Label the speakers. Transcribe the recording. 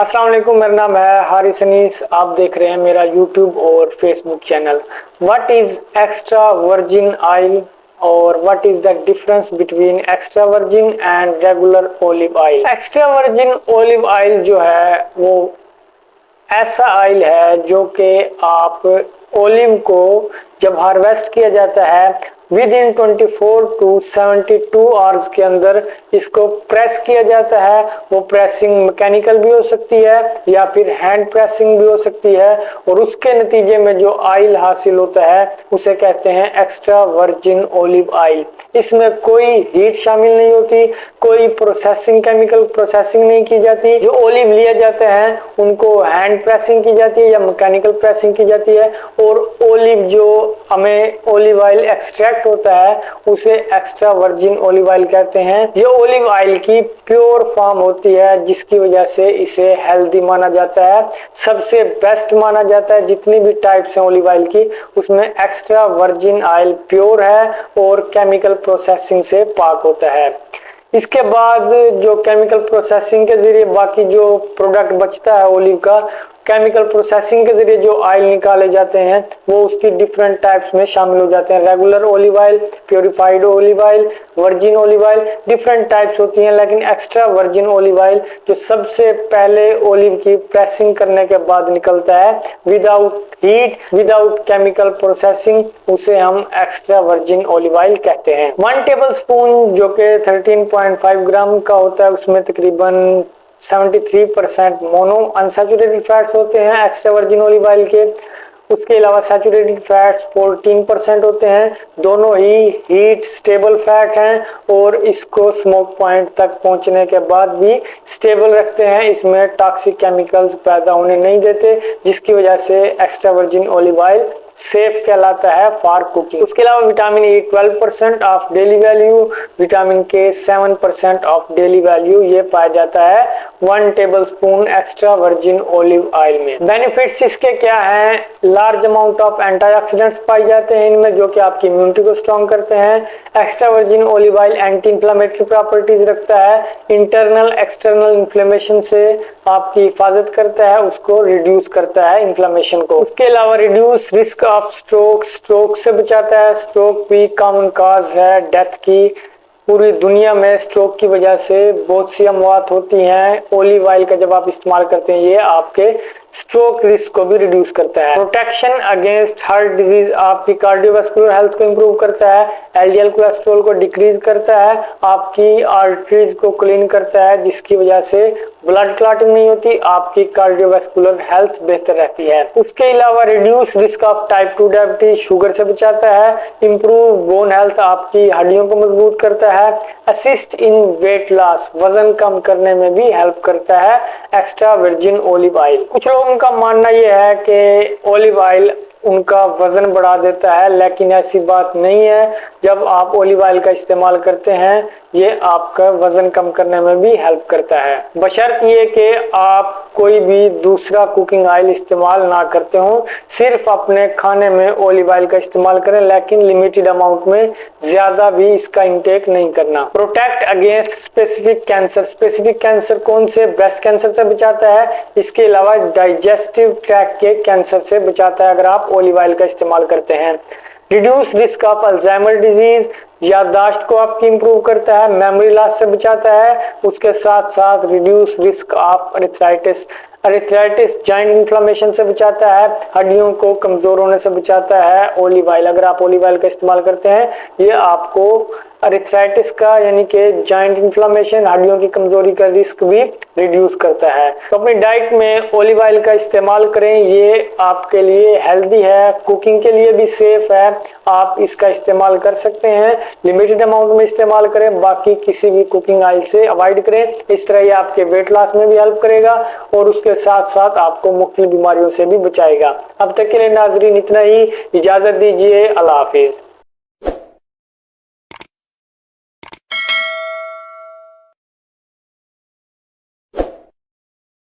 Speaker 1: अस्सलाम वालेकुम, मेरा नाम है हारिस अनीस। आप देख रहे हैं मेरा यूट्यूब और Facebook channel. What is extra virgin oil और what is the difference between extra virgin and regular olive oil. Extra virgin olive oil जो है वो ऐसा ऑयल है जो कि आप ओलिव को जब हार्वेस्ट किया जाता है विद इन 24 टू 72 आवर्स के अंदर इसको प्रेस किया जाता है। वो प्रेसिंग मैकेनिकल भी हो सकती है या फिर हैंड प्रेसिंग भी हो सकती है, और उसके नतीजे में जो ऑयल हासिल होता है उसे कहते हैं एक्स्ट्रा वर्जिन ओलिव ऑयल। इसमें कोई हीट शामिल नहीं होती, कोई प्रोसेसिंग केमिकल प्रोसेसिंग नहीं की जाती। जो ओलिव लिए जाते हैं उनको हैंड प्रेसिंग की जाती है या मैकेनिकल प्रेसिंग की जाती है, और ओलिव जो हमें ओलिव ऑयल एक्सट्रैक्ट होता है उसे एक्स्ट्रा वर्जिन ओलिव ऑयल कहते हैं। ये ओलिव ऑयल की प्योर फॉर्म होती है जिसकी वजह से इसे हेल्दी माना जाता है, सबसे बेस्ट माना जाता है। जितनी भी टाइप्स हैं ओलिव ऑयल की उसमें एक्स्ट्रा वर्जिन ऑयल प्योर है और केमिकल प्रोसेसिंग से पाक होता है। इसके बाद जो केमिकल प्रोसेसिंग के जरिए बाकी जो प्रोडक्ट बचता है ओलिव का, केमिकल प्रोसेसिंग के जरिए जो ऑयल निकाले जाते हैं वो उसकी डिफरेंट टाइप्स में शामिल हो जाते हैं। Regular olive oil, purified olive oil, virgin olive oil, different types होती हैं। लेकिन एक्स्ट्रा वर्जिन ओलिव ऑयल जो सबसे पहले ओलिव की प्रेसिंग करने के बाद निकलता है without heat, without chemical processing, उसे हम एक्स्ट्रा वर्जिन ओलिव ऑयल कहते हैं। 1 टेबल स्पून जो कि 13.5 ग्राम का होता है उसमें तकरीबन 73% मोनो अनसैचुरेटेड फैट्स होते हैं एक्स्ट्रा वर्जिन ओलिव ऑयल के। उसके अलावा सैचुरेटेड फैट्स 14% होते हैं। दोनों ही हीट स्टेबल फैट हैं और इसको स्मोक पॉइंट तक पहुंचने के बाद भी स्टेबल रखते हैं। इसमें टॉक्सिक केमिकल्स पैदा होने नहीं देते, जिसकी वजह से extra virgin olive oil safe कहलाता है फॉर कुकिंग। उसके अलावा vitamin E 12% of daily value, vitamin के 7% ऑफ डेली वैल्यू ये पाया जाता है 1 table spoon extra virgin olive oil में। बेनिफिट्स इसके क्या हैं? लार्ज अमाउंट ऑफ एंटीऑक्सीडेंट्स पाए जाते हैं इनमें जो कि आपकी इम्यूनिटी को स्ट्रॉन्ग करते हैं। Extra virgin olive oil anti inflammatory properties रखता है, इंटरनल एक्सटर्नल इन्फ्लेमेशन से आपकी हिफाजत करता है, उसको रिड्यूस करता है इन्फ्लेमेशन को। उसके अलावा रिड्यूस रिस्क ऑफ स्ट्रोक से बचाता है। स्ट्रोक भी कॉमन कॉज है डेथ की। पूरी दुनिया में स्ट्रोक की वजह से बहुत सी अमवात होती हैं। ओलिव ऑयल का जब आप इस्तेमाल करते हैं ये आपके स्ट्रोक रिस्क को भी रिड्यूस करता है। प्रोटेक्शन अगेंस्ट हार्ट डिजीज, आपकी कार्डियोवास्कुलर हेल्थ को इंप्रूव करता है, एलडीएल कोलेस्ट्रॉल को डिक्रीज करता है, आपकी आर्टरीज को क्लीन करता है जिसकी वजह से ब्लड क्लॉटिंग नहीं होती, आपकी कार्डियोवास्कुलर हेल्थ बेहतर रहती है। उसके अलावा reduce risk of type 2 diabetes, sugar से बचाता है, इंप्रूव बोन हेल्थ, आपकी हड्डियों को मजबूत करता है, असिस्ट इन वेट लॉस, वजन कम करने में भी हेल्प करता है एक्स्ट्रा वर्जिन ओलिव ऑयल। कुछ लोगों का मानना यह है कि ओलिव ऑयल उनका वजन बढ़ा देता है, लेकिन ऐसी बात नहीं है। जब आप ओलिव ऑयल का इस्तेमाल करते हैं ये आपका वजन कम करने में भी हेल्प करता है, बशर्त ये कि आप कोई भी दूसरा कुकिंग ऑयल इस्तेमाल ना करते हो। सिर्फ अपने खाने में ओलिव ऑयल का इस्तेमाल करें, लेकिन लिमिटेड अमाउंट में, ज्यादा भी इसका इंटेक नहीं करना। Protect against specific cancer, specific cancer कौन से? ब्रेस्ट कैंसर से बचाता है। इसके अलावा डाइजेस्टिव ट्रैक्ट के कैंसर से बचाता है अगर आप ओलिव ऑयल का इस्तेमाल करते हैं। Reduce risk of Alzheimer disease, याददाश्त को आपकी इंप्रूव करता है, मेमोरी लॉस से बचाता है। उसके साथ साथ reduce risk of arthritis, arthritis joint inflammation से बचाता है, हड्डियों को कमजोर होने से बचाता है ओलिव ऑयल। अगर आप ओलिव ऑयल का इस्तेमाल करते हैं ये आपको अर्थराइटिस का यानी कि जॉइंट इन्फ्लेमेशन, हड्डियों की कमजोरी का रिस्क भी रिड्यूस करता है। तो अपनी डाइट में ओलिव ऑयल का इस्तेमाल करें, ये आपके लिए हेल्दी है, कुकिंग के लिए भी सेफ है। आप इसका इस्तेमाल कर सकते हैं, लिमिटेड अमाउंट में इस्तेमाल करें, बाकी किसी भी कुकिंग ऑयल से अवॉइड करें। इस तरह ये आपके वेट लॉस में भी हेल्प करेगा और उसके साथ साथ आपको मुख्तलिफ बीमारियों से भी बचाएगा। अब तक के लिए नाजरीन इतना ही, इजाजत दीजिए, अल्लाह हाफिज।